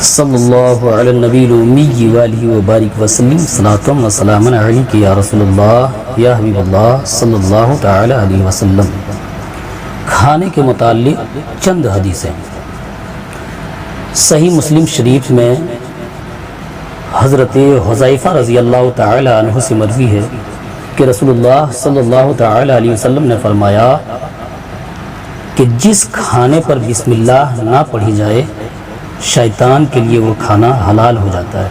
صلی اللہ علی النبی الامی وآلہ وبارک وسلم صلاۃ و سلام علیک یا رسول اللہ یا حبیب اللہ صلی اللہ تعالی علیہ وسلم۔ کھانے کے متعلق چند حدیثیں۔ صحیح مسلم شریف میں حضرت حذیفہ رضی اللہ تعالی عنہ سے مروی ہے کہ رسول اللہ صلی اللہ تعالی علیہ وسلم نے فرمایا کہ جس کھانے پر بسم اللہ نہ پڑھی جائے شیطان کے لیے وہ کھانا حلال ہو جاتا ہے،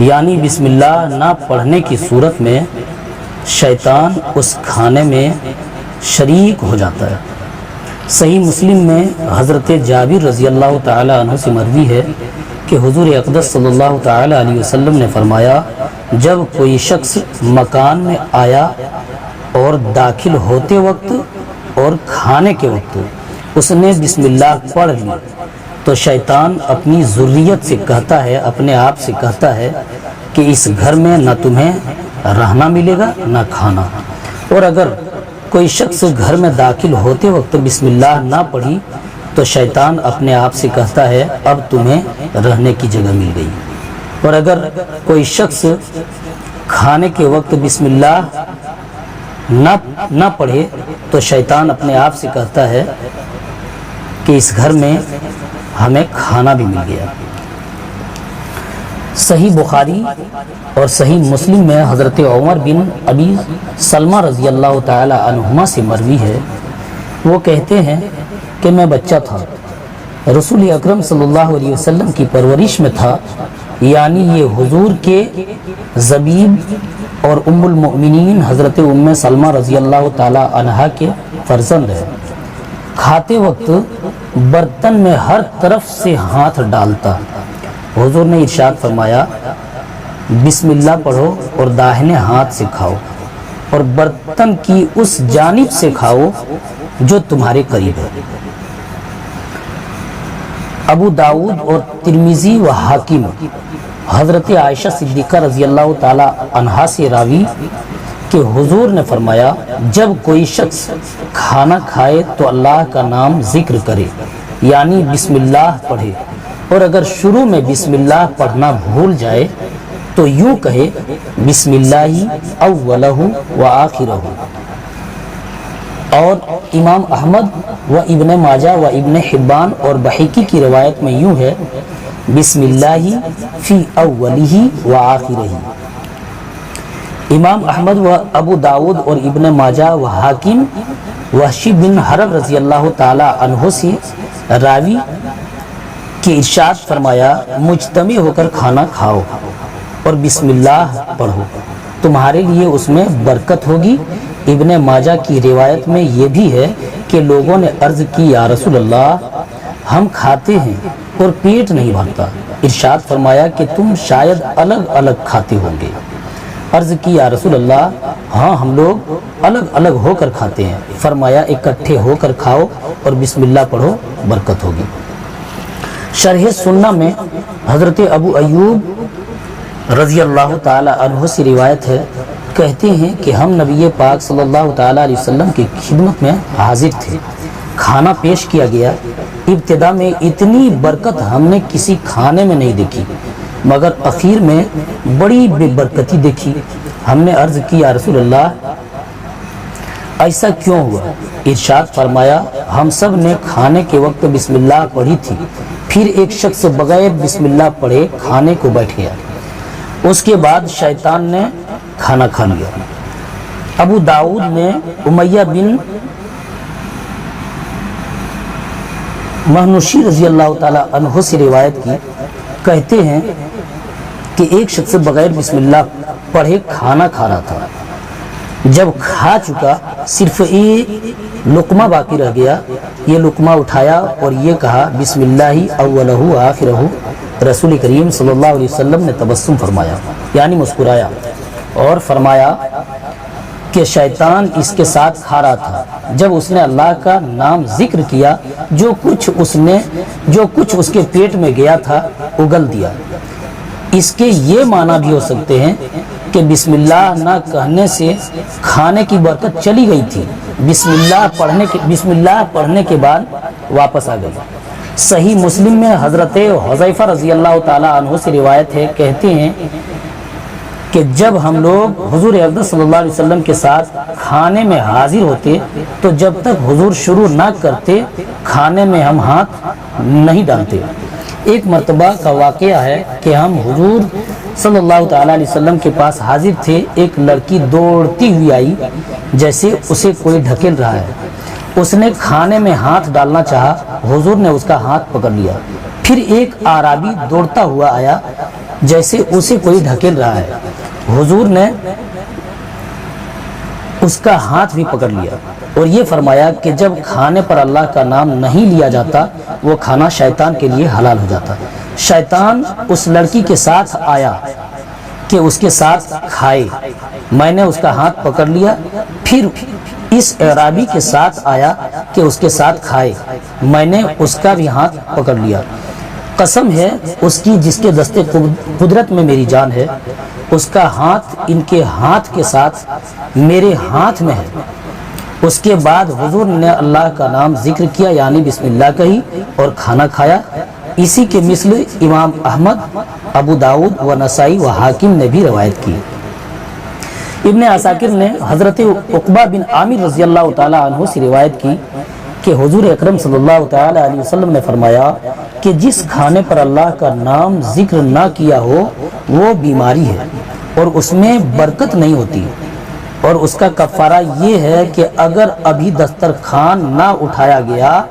یعنی بسم اللہ نہ پڑھنے کی صورت میں شیطان اس کھانے میں شریک ہو جاتا ہے۔ صحیح مسلم میں حضرت جابر رضی اللہ تعالی عنہ سے مروی ہے کہ حضور اقدس صلی اللہ تعالی علیہ وسلم نے فرمایا جب کوئی شخص مکان میں آیا اور داخل ہوتے وقت اور کھانے کے وقت اس نے بسم اللہ پڑھ لی تو شیطان اپنی ذریت سے کہتا ہے، اپنے آپ سے کہتا ہے کہ اس گھر میں نہ تمہیں رہنا ملے گا نہ کھانا۔ اور اگر کوئی شخص گھر میں داخل ہوتے وقت بسم اللہ نہ پڑھی تو شیطان اپنے آپ سے کہتا ہے اب تمہیں رہنے کی جگہ مل گئی۔ اور اگر کوئی شخص کھانے کے وقت بسم اللہ نہ پڑھے تو شیطان اپنے آپ سے کہتا ہے کہ اس گھر میں ہمیں کھانا بھی مل گیا۔ صحیح بخاری اور صحیح مسلم میں حضرت عمر بن ابی سلمہ رضی اللہ تعالی عنہما سے مروی ہے، وہ کہتے ہیں کہ میں بچہ تھا، رسول اکرم صلی اللہ علیہ وسلم کی پرورش میں تھا، یعنی یہ حضور کے زبیب اور ام المؤمنین حضرت ام سلمہ رضی اللہ تعالی عنہا کے فرزند ہے۔ کھاتے وقت برتن میں ہر طرف سے ہاتھ ڈالتا، حضور نے ارشاد فرمایا بسم اللہ پڑھو اور داہنے ہاتھ سے کھاؤ اور برتن کی اس جانب سے کھاؤ جو تمہارے قریب ہے۔ ابو داؤد اور ترمذی و حاکم حضرت عائشہ صدیقہ رضی اللہ تعالی عنہا سے راوی کہ حضور نے فرمایا جب کوئی شخص کھانا کھائے تو اللہ کا نام ذکر کرے، یعنی بسم اللہ پڑھے، اور اگر شروع میں بسم اللہ پڑھنا بھول جائے تو یوں کہے بسم اللہ اولہ و آخرہ۔ اور امام احمد و ابن ماجہ و ابن حبان اور بحیقی کی روایت میں یوں ہے بسم اللہ فی اولہ و آخرہ۔ امام احمد و ابو داود اور ابن ماجہ و حاکم وحشی بن حرب رضی اللہ تعالی عنہ سے راوی کہ ارشاد فرمایا مجتمع ہو کر کھانا کھاؤ اور بسم اللہ پڑھو، تمہارے لیے اس میں برکت ہوگی۔ ابن ماجہ کی روایت میں یہ بھی ہے کہ لوگوں نے عرض کی یا رسول اللہ ہم کھاتے ہیں اور پیٹ نہیں بھرتا، ارشاد فرمایا کہ تم شاید الگ الگ کھاتے ہوں گے۔ عرض کی یا رسول اللہ ہاں ہم لوگ الگ الگ ہو کر کھاتے ہیں، فرمایا اکٹھے ہو کر کھاؤ اور بسم اللہ پڑھو، برکت ہوگی۔ شرح سنہ میں حضرت ابو ایوب رضی اللہ تعالی عنہ سے روایت ہے، کہتے ہیں کہ ہم نبی پاک صلی اللہ تعالی علیہ وسلم کی خدمت میں حاضر تھے، کھانا پیش کیا گیا، ابتدا میں اتنی برکت ہم نے کسی کھانے میں نہیں دیکھی مگر اخیر میں بڑی بے برکتی دیکھی۔ ہم نے عرض کی یا رسول اللہ ایسا کیوں ہوا؟ ارشاد فرمایا ہم سب نے کھانے کے وقت بسم اللہ پڑھی تھی، پھر ایک شخص بغیر بسم اللہ پڑھے کھانے کو بیٹھ گیا، اس کے بعد شیطان نے کھانا کھا لیا۔ ابو داؤد نے امیہ بن مہنوشی رضی اللہ تعالی عنہ سے روایت کی، کہتے ہیں کہ ایک شخص بغیر بسم اللہ پڑھے کھانا کھا رہا تھا، جب کھا چکا صرف ایک لقمہ باقی رہ گیا، یہ لقمہ اٹھایا اور یہ کہا بسم اللہ اولہ و آخرہ۔ رسول کریم صلی اللہ علیہ وسلم نے تبسم فرمایا، یعنی مسکرایا، اور فرمایا کہ شیطان اس کے ساتھ کھا رہا تھا، جب اس نے اللہ کا نام ذکر کیا جو کچھ اس کے پیٹ میں گیا تھا اگل دیا۔ اس کے یہ معنی بھی ہو سکتے ہیں کہ بسم اللہ نہ کہنے سے کھانے کی برکت چلی گئی تھی، بسم اللہ پڑھنے کے بعد واپس آ گئی۔ صحیح مسلم میں حضرت حذیفہ رضی اللہ تعالی عنہ سے روایت ہے، کہتے ہیں کہ جب ہم لوگ حضور اقدس صلی اللہ علیہ وسلم کے ساتھ کھانے میں حاضر ہوتے تو جب تک حضور شروع نہ کرتے کھانے میں ہم ہاتھ نہیں ڈالتے۔ ایک مرتبہ کا واقعہ ہے کہ ہم حضور صلی اللہ تعالی علیہ وسلم کے پاس حاضر تھے، ایک لڑکی دوڑتی ہوئی آئی جیسے اسے کوئی ڈھکیل رہا ہے۔ اس نے کھانے میں ہاتھ ڈالنا چاہا، حضور نے اس کا ہاتھ پکڑ لیا۔ پھر ایک اعرابی دوڑتا ہوا آیا جیسے اسے کوئی ڈھکیل رہا ہے، حضور نے اس کا ہاتھ بھی پکڑ لیا اور یہ فرمایا کہ جب کھانے پر اللہ کا نام نہیں لیا جاتا وہ کھانا شیطان کے لیے حلال ہو جاتا۔ شیطان اس لڑکی کے ساتھ آیا کہ اس کے ساتھ کھائے، میں نے اس کا ہاتھ پکڑ لیا۔ پھر اس اعرابی کے ساتھ آیا کہ اس کے ساتھ کھائے، میں نے اس کا بھی ہاتھ پکڑ لیا۔ قسم ہے اس کی جس کے دستے قدرت میں میری جان ہے، اس کا ہاتھ ان کے ہاتھ کے ساتھ میرے ہاتھ میں ہے۔ اس کے بعد حضور نے اللہ کا نام ذکر کیا یعنی بسم اللہ کہی اور کھانا کھایا۔ اسی کے مثل امام احمد، ابو داؤد و نسائی و حاکم نے بھی روایت کی۔ ابن عساکر نے حضرت عقبہ بن عامر رضی اللہ تعالی عنہ سے روایت کی کہ حضور اکرم صلی اللہ تعالی علیہ وسلم نے فرمایا کہ جس کھانے پر اللہ کا نام ذکر نہ کیا ہو وہ بیماری ہے اور اس میں برکت نہیں ہوتی، اور اس کا کفارہ یہ ہے کہ اگر ابھی دسترخوان نہ اٹھایا گیا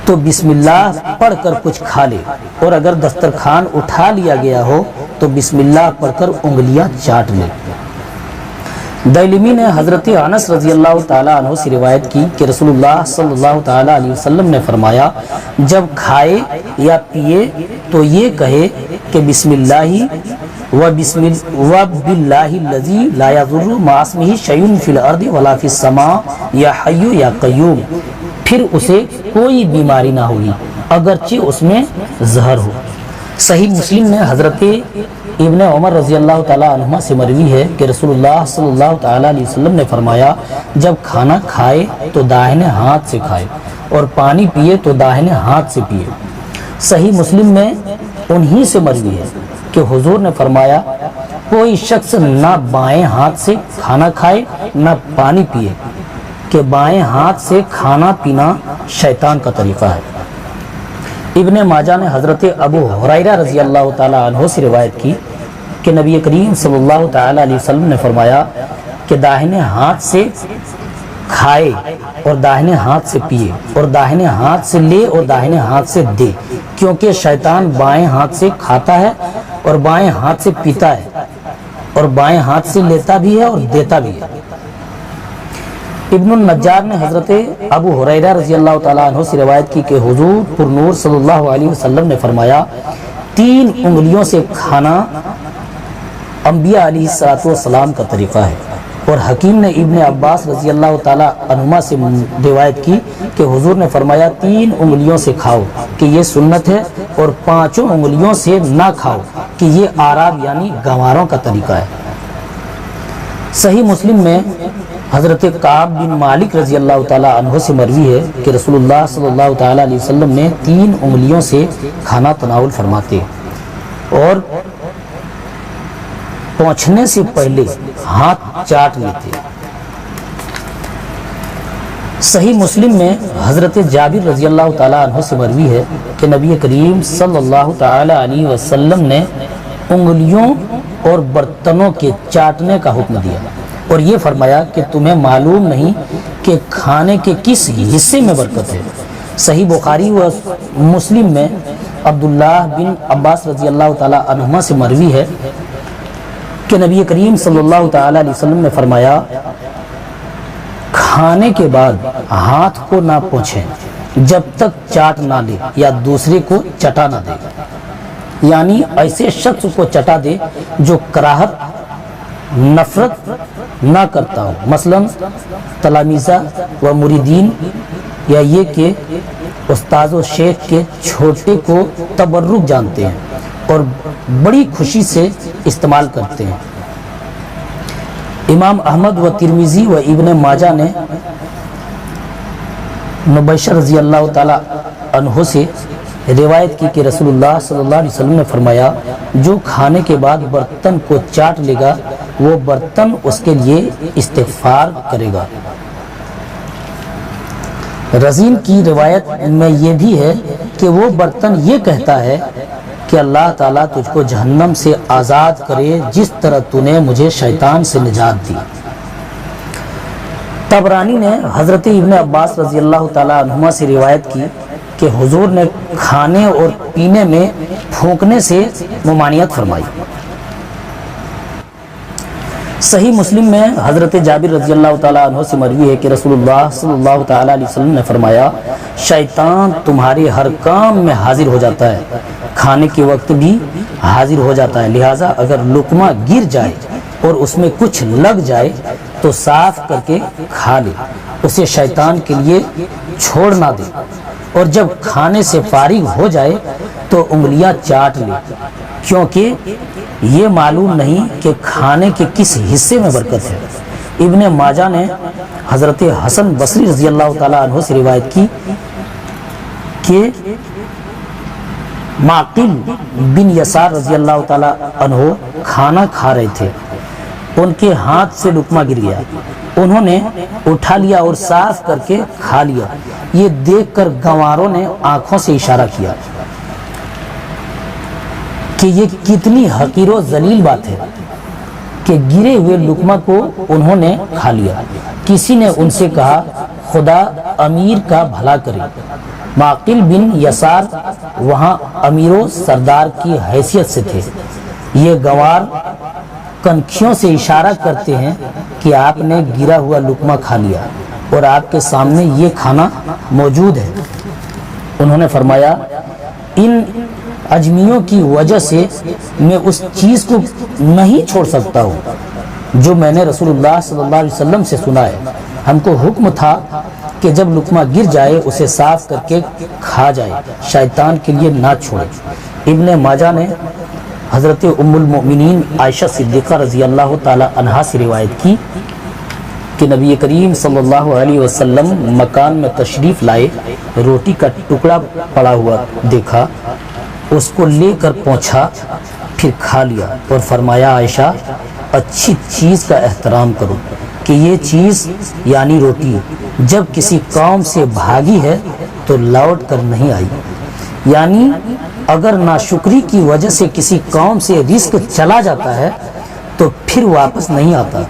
تو بسم اللہ پڑھ کر کچھ کھا لے، اور اگر دسترخوان اٹھا لیا گیا ہو تو بسم اللہ پڑھ کر انگلیاں چاٹ لے۔ دائلمی نے حضرت انس رضی اللہ تعالی عنہ سے روایت کی کہ رسول اللہ صلی اللہ تعالی علیہ وسلم نے فرمایا جب کھائے یا پیے تو یہ کہے کہ بسم اللہ و باللہ الذی لا یضر مع اسمہ شیء فی الارض ولا فی السماء یا حی یا قیوم، پھر اسے کوئی بیماری نہ ہوگی اگرچہ اس میں زہر ہو۔ صحیح مسلم میں حضرت ابن عمر رضی اللہ تعالی عنہما سے مروی ہے کہ رسول اللہ صلی اللہ تعالی علیہ وسلم نے فرمایا جب کھانا کھائے تو داہنے ہاتھ سے کھائے اور پانی پیے تو داہنے ہاتھ سے پیے۔ صحیح مسلم میں انہی سے مروی ہے کہ حضور نے فرمایا کوئی شخص نہ بائیں ہاتھ سے کھانا کھائے نہ پانی پیے کہ بائیں ہاتھ سے کھانا پینا شیطان کا طریقہ ہے۔ ابن ماجہ نے حضرت ابو ہریرہ رضی اللہ تعالی عنہ سے روایت کی کہ نبی کریم صلی اللہ تعالی علیہ وسلم نے فرمایا کہ داہنے ہاتھ سے کھائے اور داہنے ہاتھ سے پیے اور داہنے ہاتھ سے لے اور داہنے ہاتھ سے دے، کیونکہ شیطان بائیں ہاتھ سے کھاتا ہے اور بائیں ہاتھ سے پیتا ہے اور بائیں ہاتھ سے لیتا بھی ہے اور دیتا بھی ہے۔ ابن النجار نے حضرت ابو ہریرہ رضی اللہ تعالیٰ عنہ سے روایت کی کہ حضور پر نور صلی اللہ علیہ وسلم نے فرمایا 3 انگلیوں سے کھانا انبیاء علیہ السلام کا طریقہ ہے۔ اور حکیم نے ابن عباس رضی اللہ تعالیٰ عنہما سے روایت کی کہ حضور نے فرمایا 3 انگلیوں سے کھاؤ کہ یہ سنت ہے اور 5 انگلیوں سے نہ کھاؤ کہ یہ آراب یعنی گنواروں کا طریقہ ہے۔ صحیح مسلم میں حضرت کعب بن مالک رضی اللہ تعالیٰ عنہ سے مروی ہے کہ رسول اللہ صلی اللہ تعالیٰ علیہ وسلم نے 3 انگلیوں سے کھانا تناول فرماتے اور پہنچنے سے پہلے ہاتھ چاٹ لیتے۔ صحیح مسلم میں حضرت جابر رضی اللہ تعالیٰ عنہ سے مروی ہے کہ نبی کریم صلی اللہ تعالیٰ علیہ وسلم نے انگلیوں اور برتنوں کے چاٹنے کا حکم دیا اور یہ فرمایا کہ تمہیں معلوم نہیں کہ کھانے کے کس حصے میں برکت ہے۔ صحیح بخاری و مسلم میں عبداللہ بن عباس رضی اللہ تعالیٰ عنہما سے مروی ہے کہ نبی کریم صلی اللہ تعالیٰ علیہ وسلم نے فرمایا کھانے کے بعد ہاتھ کو نہ پوچھیں جب تک چاٹ نہ لے یا دوسرے کو چٹا نہ دے، یعنی ایسے شخص کو چٹا دے جو کراہت نفرت نہ کرتا ہو، مثلا تلامیذہ و مریدین، یا یہ کہ استاذ و شیخ کے چھوٹے کو تبرک جانتے ہیں اور بڑی خوشی سے استعمال کرتے ہیں۔ امام احمد و ترمذی و ابن ماجہ نے نبیشہ رضی اللہ تعالیٰ عنہ سے روایت کی کہ رسول اللہ صلی اللہ علیہ وسلم نے فرمایا جو کھانے کے بعد برتن کو چاٹ لے گا وہ برتن اس کے لیے استغفار کرے گا۔ رزین کی روایت میں یہ بھی ہے کہ وہ برتن یہ کہتا ہے کہ اللہ تعالیٰ تجھ کو جہنم سے آزاد کرے جس طرح تو نے مجھے شیطان سے نجات دی۔ طبرانی نے حضرت ابن عباس رضی اللہ تعالیٰ عنہما سے روایت کی کہ حضور نے کھانے اور پینے میں پھونکنے سے ممانعت فرمائی۔ صحیح مسلم میں حضرت جابر رضی اللہ تعالیٰ عنہ سے مروی ہے کہ رسول اللہ صلی اللہ تعالیٰ علیہ وسلم نے فرمایا شیطان تمہارے ہر کام میں حاضر ہو جاتا ہے، کھانے کے وقت بھی حاضر ہو جاتا ہے، لہٰذا اگر لقمہ گر جائے اور اس میں کچھ لگ جائے تو صاف کر کے کھا لے، اسے شیطان کے لیے چھوڑ نہ دے، اور جب کھانے سے فارغ ہو جائے تو انگلیاں چاٹ لے، کیونکہ یہ معلوم نہیں کہ کھانے کے کس حصے میں برکت ہے۔ ابن ماجہ نے حضرت حسن بصری رضی اللہ تعالیٰ عنہ سے روایت کی کہ معقل بن یسار رضی اللہ تعالیٰ عنہ کھانا کھا رہے تھے، ان کے ہاتھ سے لقمہ گر گیا، انہوں نے اٹھا لیا اور صاف کر کے کھا لیا۔ یہ دیکھ کر گنواروں نے آنکھوں سے اشارہ کیا کہ یہ کتنی حقیر و ذلیل بات ہے کہ گرے ہوئے لقمہ کو انہوں نے کھا لیا۔ کسی نے ان سے کہا خدا امیر کا بھلا کرے۔ معقل بن یسار وہاں امیر و سردار کی حیثیت سے تھے۔ یہ گنوار کنکھیوں سے اشارہ کرتے ہیں کہ آپ نے گرا ہوا لقمہ کھا لیا اور آپ کے سامنے یہ کھانا موجود ہے۔ انہوں نے فرمایا ان اجمیوں کی وجہ سے میں اس چیز کو نہیں چھوڑ سکتا ہوں جو میں نے رسول اللہ صلی اللہ علیہ وسلم سے سنا ہے۔ ہم کو حکم تھا کہ جب لقمہ گر جائے اسے صاف کر کے کھا جائے، شیطان کے لیے نہ چھوڑے۔ ابن ماجہ نے حضرت ام المؤمنین عائشہ صدیقہ رضی اللہ تعالی عنہا سے روایت کی کہ نبی کریم صلی اللہ علیہ وسلم مکان میں تشریف لائے، روٹی کا ٹکڑا پڑا ہوا دیکھا، اس کو لے کر پہنچا، پھر کھا لیا اور فرمایا عائشہ اچھی چیز کا احترام کرو کہ یہ چیز یعنی روٹی جب کسی قوم سے بھاگی ہے تو لوٹ کر نہیں آئی، یعنی اگر ناشکری کی وجہ سے کسی قوم سے رزق چلا جاتا ہے تو پھر واپس نہیں آتا۔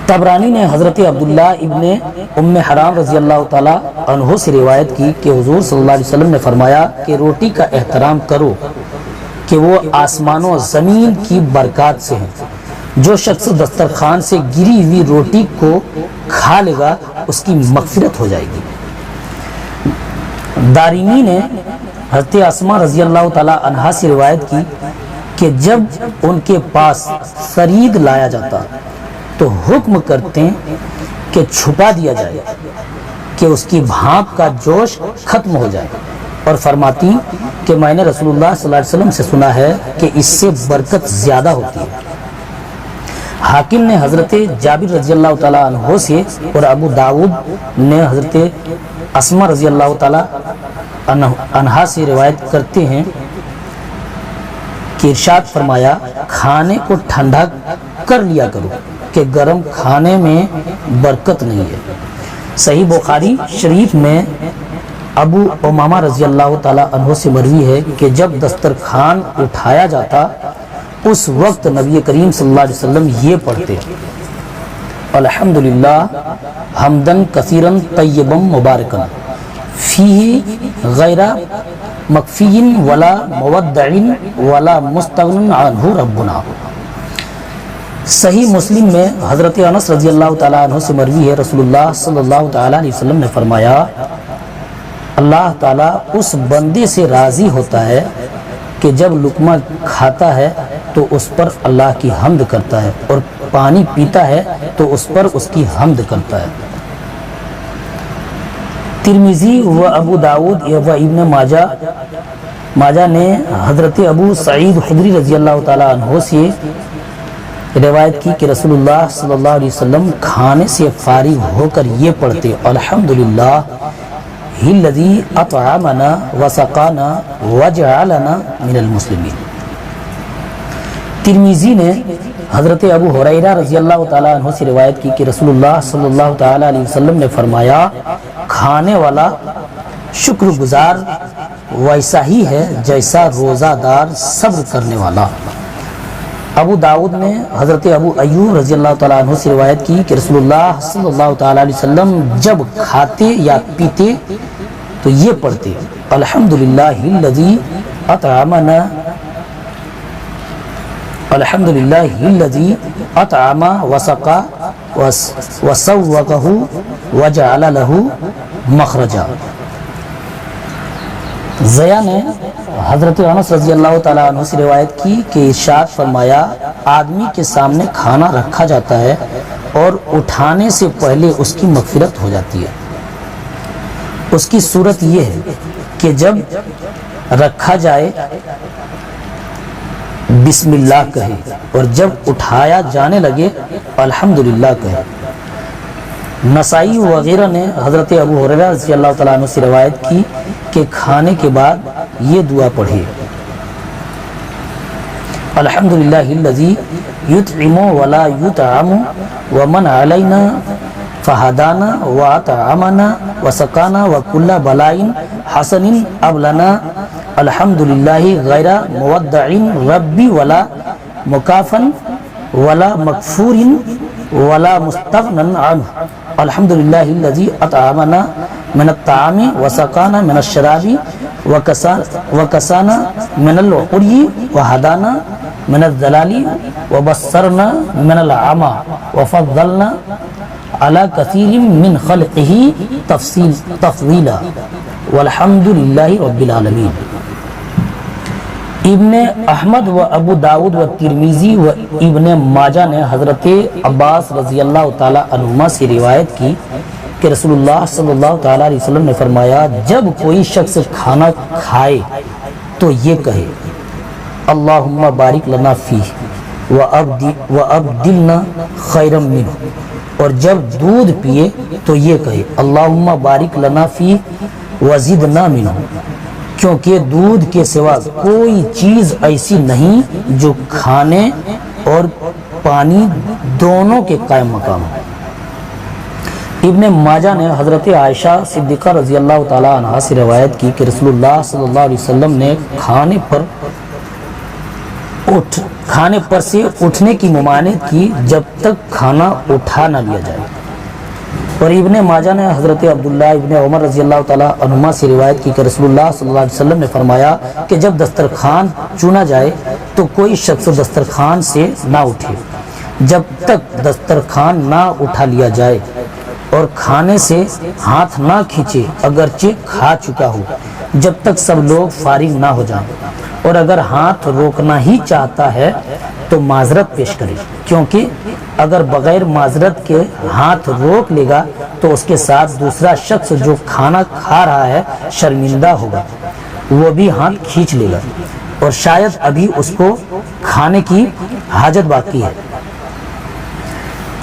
طبرانی نے حضرت عبداللہ ابن ام حرام رضی اللہ تعالی عنہ سے روایت کی کہ حضور صلی اللہ علیہ وسلم نے فرمایا کہ روٹی کا احترام کرو کہ وہ آسمان و زمین کی برکات سے ہیں۔ جو شخص دسترخوان سے گری ہوئی روٹی کو کھا لے گا اس کی مغفرت ہو جائے گی۔ دارمی نے حضرت اسماء رضی اللہ تعالی عنہا سے روایت کی کہ جب ان کے پاس سرید لایا جاتا تو حکم کرتے کہ چھپا دیا جائے کہ اس کی بھانپ کا جوش ختم ہو جائے، اور فرماتی کہ میں نے رسول اللہ صلی اللہ علیہ وسلم سے سنا ہے کہ اس سے برکت زیادہ ہوتی ہے۔ حاکم نے حضرت جابر رضی اللہ تعالیٰ عنہ سے اور ابو داود نے حضرت اسماء رضی اللہ تعالیٰ عنہا سے روایت کرتے ہیں کہ ارشاد فرمایا کھانے کو ٹھنڈا کر لیا کرو کہ گرم کھانے میں برکت نہیں ہے۔ صحیح بخاری شریف میں ابو امامہ رضی اللہ تعالیٰ عنہ سے مروی ہے کہ جب دسترخوان اٹھایا جاتا اس وقت نبی کریم صلی اللہ علیہ وسلم یہ پڑھتے الحمدللہ حمدن کثیرن طیبا مبارکن فیہ غیر مکفین ولا مودعن ولا مستغن عنہ ربنا۔ صحیح مسلم میں حضرت انس رضی اللہ تعالیٰ عنہ سے مروی ہے رسول اللہ صلی اللہ تعالیٰ علیہ وسلم نے فرمایا اللہ تعالیٰ اس بندے سے راضی ہوتا ہے کہ جب لقمہ کھاتا ہے تو اس پر اللہ کی حمد کرتا ہے اور پانی پیتا ہے تو اس پر اس کی حمد کرتا ہے۔ ترمذی و ابو داود و ابن ماجہ نے حضرت ابو سعید خدری رضی اللہ تعالیٰ عنہ سے روایت کی کہ رسول اللہ صلی اللہ علیہ وسلم کھانے سے فارغ ہو کر یہ پڑھتے الحمدللہ ہی الذی اطعمنا وسقانا وجعلنا من المسلمین۔ ترمذی نے حضرت ابو ہریرہ رضی اللہ تعالیٰ عنہ سے روایت کی کہ رسول اللہ صلی اللہ تعالیٰ علیہ وسلم نے فرمایا کھانے والا شکر گزار ویسا ہی ہے جیسا روزہ دار صبر کرنے والا۔ ابو داؤد نے حضرت ابو ایوب رضی اللہ تعالیٰ عنہ سے روایت کی کہ رسول اللہ صلی اللہ تعالیٰ علیہ وسلم جب کھاتے یا پیتے تو یہ پڑھتے الحمدللہ الذی اطعمنا الحمدللہ الذی اطعم وسقى وسوقه وجعل له مخرجا۔ زیا نے حضرت انس رضی اللہ تعالیٰ عنہ سے روایت کی کہ ارشاد فرمایا آدمی کے سامنے کھانا رکھا جاتا ہے اور اٹھانے سے پہلے اس کی مغفرت ہو جاتی ہے۔ اس کی صورت یہ ہے کہ جب رکھا جائے بسم اللہ کہے اور جب اٹھایا جانے لگے الحمدللہ کہے۔ نسائی وغیرہ نے حضرت ابو ہریرہ رضی اللہ تعالیٰ عنہ سے روایت کی کہ کھانے کے بعد یہ دعا پڑھے الحمدللہ الذی یطعم ولا یطعم ومن علینا فہدانا واطعمنا وسقانا وکل بلاء حسن ابلنا الحمدللہ غیر مودع ربی ولا مکافن ولا مغفور ولا مستغنن عنہ الحمدللہ الذی اطعمنا من الطعام وسقانا من الشراب وکسانا من العری وہدانا من الضلال وبصرنا من العمی وفضلنا على کثیر من خلقہ تفضیلا والحمدللہ رب العالمین۔ ابن احمد و ابو داود و ترمذی و ابن ماجہ نے حضرت عباس رضی اللہ تعالی عنہما سے روایت کی کہ رسول اللہ صلی اللہ تعالی علیہ وسلم نے فرمایا جب کوئی شخص کھانا کھائے تو یہ کہے اللہم بارک لنا فیہ وابدلنا خیرا منہ، اور جب دودھ پیے تو یہ کہے اللہم بارک لنا فیہ وزدنا منہ، کیونکہ دودھ کے سوا کوئی چیز ایسی نہیں جو کھانے اور پانی دونوں کے قائم مقام ہے۔ ابن ماجہ نے حضرت عائشہ صدیقہ رضی اللہ تعالیٰ عنہ سے روایت کی کہ رسول اللہ صلی اللہ علیہ وسلم نے کھانے پر سے اٹھنے کی ممانعت کی جب تک کھانا اٹھا نہ لیا جائے۔ اور ابن ماجہ نے حضرت عبداللہ ابن عمر رضی اللہ تعالیٰ عنہما سے روایت کی کہ رسول اللہ صلی اللہ علیہ وسلم نے فرمایا کہ جب دسترخوان چنا جائے تو کوئی شخص دسترخوان سے نہ اٹھے جب تک دسترخوان نہ اٹھا لیا جائے، اور کھانے سے ہاتھ نہ کھینچے اگرچہ کھا چکا ہو جب تک سب لوگ فارغ نہ ہو جائیں، اور اگر ہاتھ روکنا ہی چاہتا ہے تو معذرت پیش کرے، کیونکہ اگر بغیر معذرت کے ہاتھ روک لے گا تو اس کے ساتھ دوسرا شخص جو کھانا کھا رہا ہے شرمندہ ہوگا، وہ بھی ہاتھ کھینچ لے گا اور شاید ابھی اس کو کھانے کی حاجت باقی ہے۔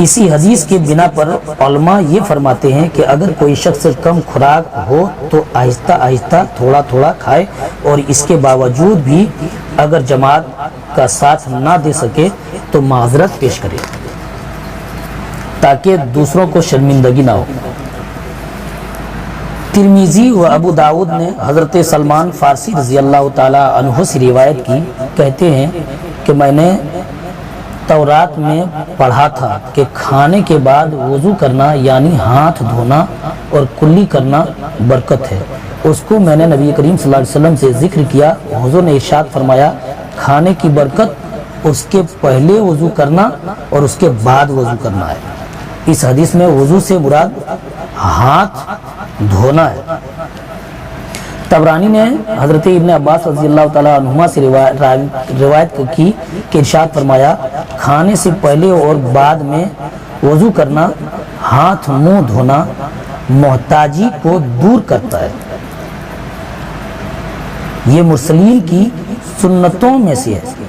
اسی حدیث کے بنا پر علماء یہ فرماتے ہیں کہ اگر کوئی شخص کم خوراک ہو تو آہستہ آہستہ تھوڑا تھوڑا کھائے، اور اس کے باوجود بھی اگر جماعت کا ساتھ نہ دے سکے تو معذرت پیش کرے تاکہ دوسروں کو شرمندگی نہ ہو۔ ترمذی و ابو داود نے حضرت سلمان فارسی رضی اللہ تعالی عنہ سے روایت کی، کہتے ہیں کہ میں نے تورات میں پڑھا تھا کہ کھانے کے بعد وضو کرنا یعنی ہاتھ دھونا اور کلی کرنا برکت ہے۔ اس کو میں نے نبی کریم صلی اللہ علیہ وسلم سے ذکر کیا، حضور نے ارشاد فرمایا کھانے کی برکت اس کے پہلے وضو کرنا اور اس کے بعد وضو کرنا ہے۔ اس حدیث میں وضو سے مراد ہاتھ دھونا ہے۔ طبرانی نے حضرت ابن عباس رضی اللہ تعالیٰ عنہما سے روایت کی کہ ارشاد فرمایا کھانے سے پہلے اور بعد میں وضو کرنا، ہاتھ منہ دھونا محتاجی کو دور کرتا ہے۔ یہ مرسلین کی سنتوں میں سے ہے۔